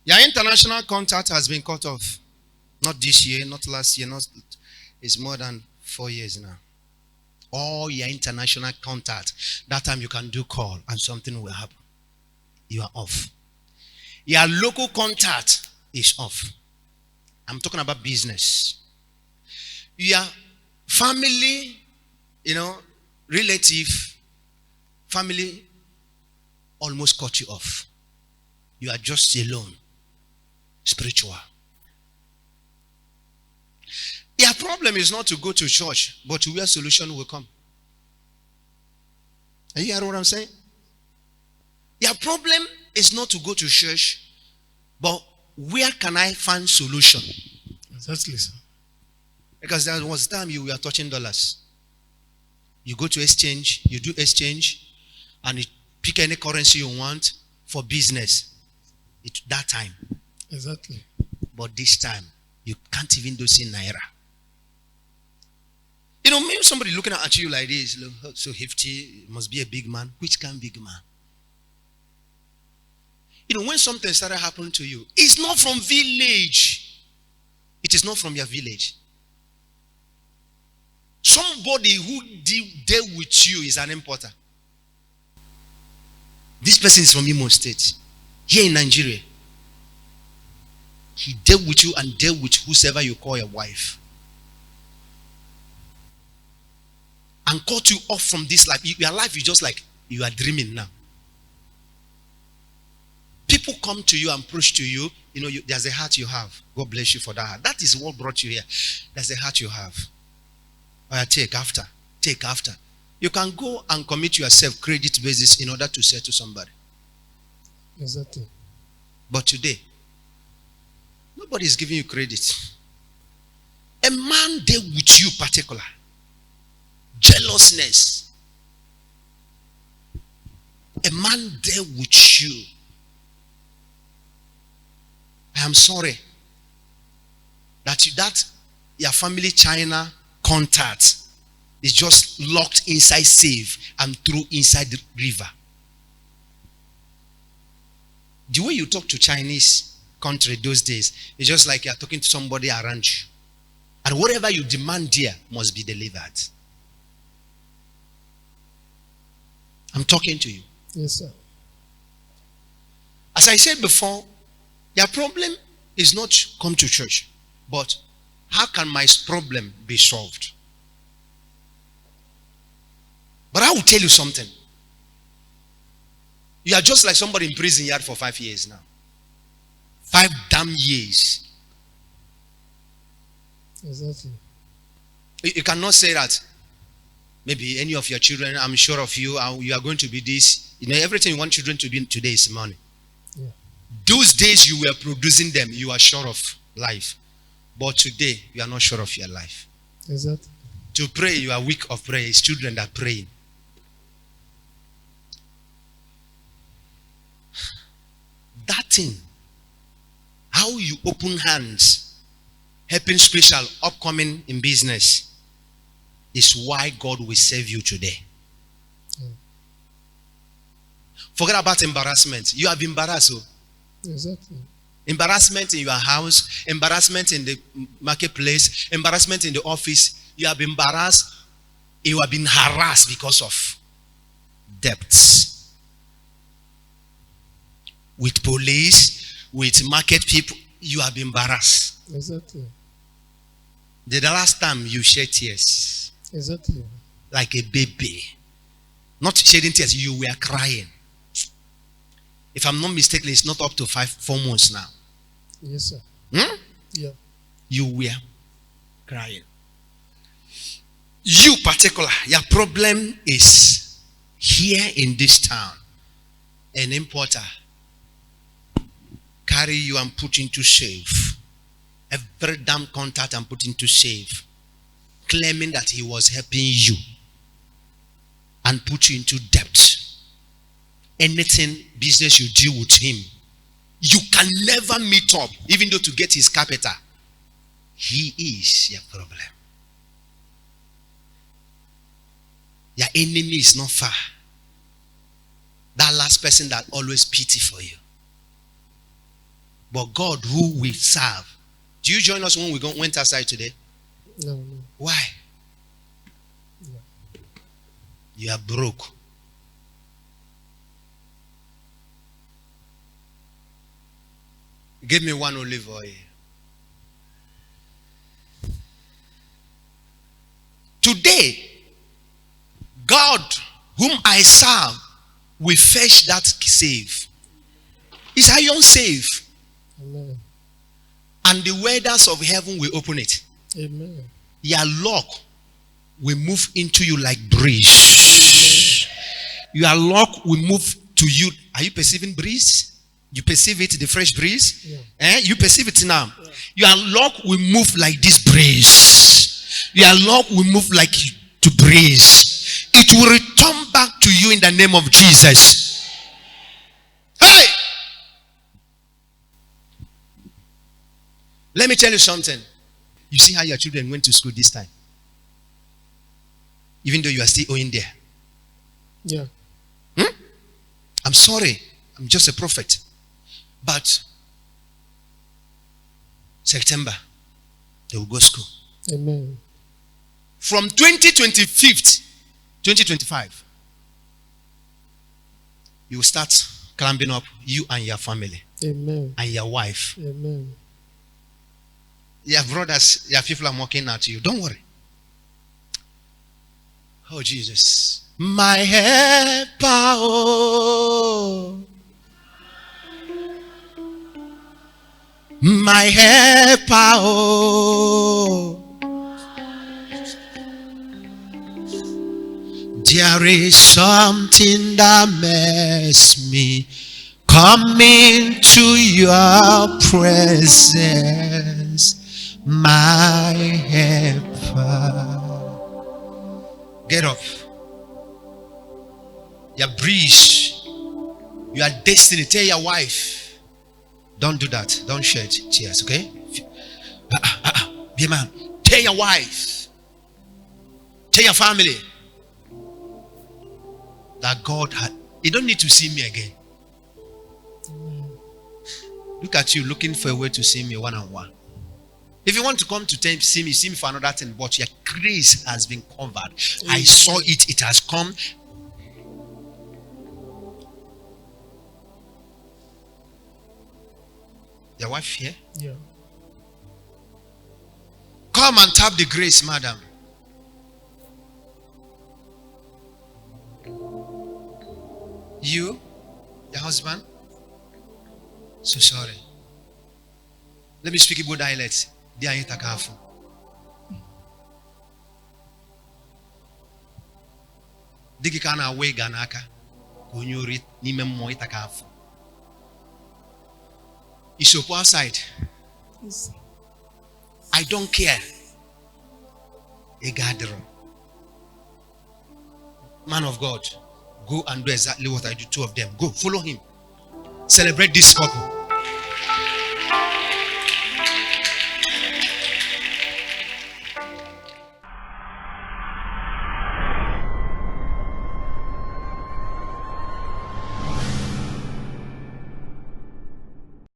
Your international contact has been cut off. Not this year, not last year, not it's more than 4 years now. All your international contact. That time you can do call and something will happen. You are off. Your local contact is off. I'm talking about business. Your family, relative, family almost cut you off. You are just alone. Spiritual. Your problem is not to go to church, but to where solution will come. Are you hearing what I'm saying? Your problem is not to go to church, but where can I find solution? Exactly, sir. Because there was time you were touching dollars. You go to exchange, you do exchange, and you pick any currency you want for business. That time. Exactly. But this time, you can't even do see naira. Maybe somebody looking at you like this, look, so hefty, must be a big man. Which kind of big man? When something started happening to you, it's not from village. It is not from your village. Somebody who deal with you is an importer. This person is from Imo State, here in Nigeria. He dealt with you and dealt with whosoever you call your wife. And cut you off from this life. Your life is just like you are dreaming now. People come to you and preach to you. There's a heart you have. God bless you for that heart. That is what brought you here. There's a heart you have. Take after. Take after. You can go and commit yourself credit basis in order to say to somebody. Exactly. But today, nobody is giving you credit. A man there with you particular. Jealousness. A man there with you. I am sorry that your family China contact is just locked inside safe and thrown inside the river. The way you talk to Chinese country those days is just like you're talking to somebody around you. And whatever you demand here must be delivered. I'm talking to you. Yes, sir. As I said before, your problem is not come to church, but how can my problem be solved? But I will tell you something. You are just like somebody in prison yard for 5 years now. 5 damn years. Exactly. You cannot say that maybe any of your children, I'm sure of you are going to be this. Everything you want children to be today is money. Yeah. Those days you were producing them, you are sure of life. But today, you are not sure of your life. Exactly. To pray, you are weak of prayer. It's children that are praying. That thing, how you open hands, helping special, upcoming in business, is why God will save you today. Forget about embarrassment. You have embarrassed. Exactly. Embarrassment in your house, embarrassment in the marketplace, embarrassment in the office. You have been embarrassed. You have been harassed because of debts. With police, with market people, you have been embarrassed. Exactly. The last time you shed tears. Exactly. Like a baby. Not shedding tears, you were crying. If I'm not mistaken, it's not up to 4 months now. Yes, sir. Yeah. You were crying. You particular, your problem is here in this town. An importer carry you and put into safe. Every damn contact and put into safe. Claiming that he was helping you and put you into debt. Anything business you deal with him, you can never meet up, even though to get his capital. He is your problem. Your enemy is not far. That last person that always pity for you. but God who we serve. Do you join us when we went outside today? No. Why? Yeah. You are broke. Give me one olive oil. Today, God whom I serve will fetch that save. It's iron save. Amen. And the weathers of heaven will open it. Amen. Your luck will move into you like breeze. Your luck will move to you. Are you perceiving breeze? You perceive it, the fresh breeze? Yeah. You perceive it now. Yeah. Your luck will move like this breeze. Your luck will move like to breeze. It will return back to you in the name of Jesus. Hey! Let me tell you something. You see how your children went to school this time? Even though you are still owing there. Yeah. I'm sorry. I'm just a prophet. But September, they will go to school. Amen. From 2025, you will start climbing up, you and your family. Amen. And your wife. Amen. Your brothers, your people are mocking at you. Don't worry. Oh, Jesus. My helper, oh. My helper, oh. There is something that makes me come into your presence, my helper. Get up. Your breeze, your destiny. Tell your wife, don't do that. Don't shed tears, okay? Be a man. Tell your wife, tell your family that God had. You don't need to see me again. Look at you looking for a way to see me one-on-one. If you want to come to see me for another thing, but your grace has been covered. I saw it, it has come. Your wife here? Yeah. Come and tap the grace, madam. You, your husband? So sorry. Let me speak Igbo dialect. They are itakafu. Digi kana we ganaka. Kunyuri nime mo itakafu. Isopo outside. Yes. I don't care. A gatherer. Man of God, go and do exactly what I do. Two of them. Go, follow him. Celebrate this couple.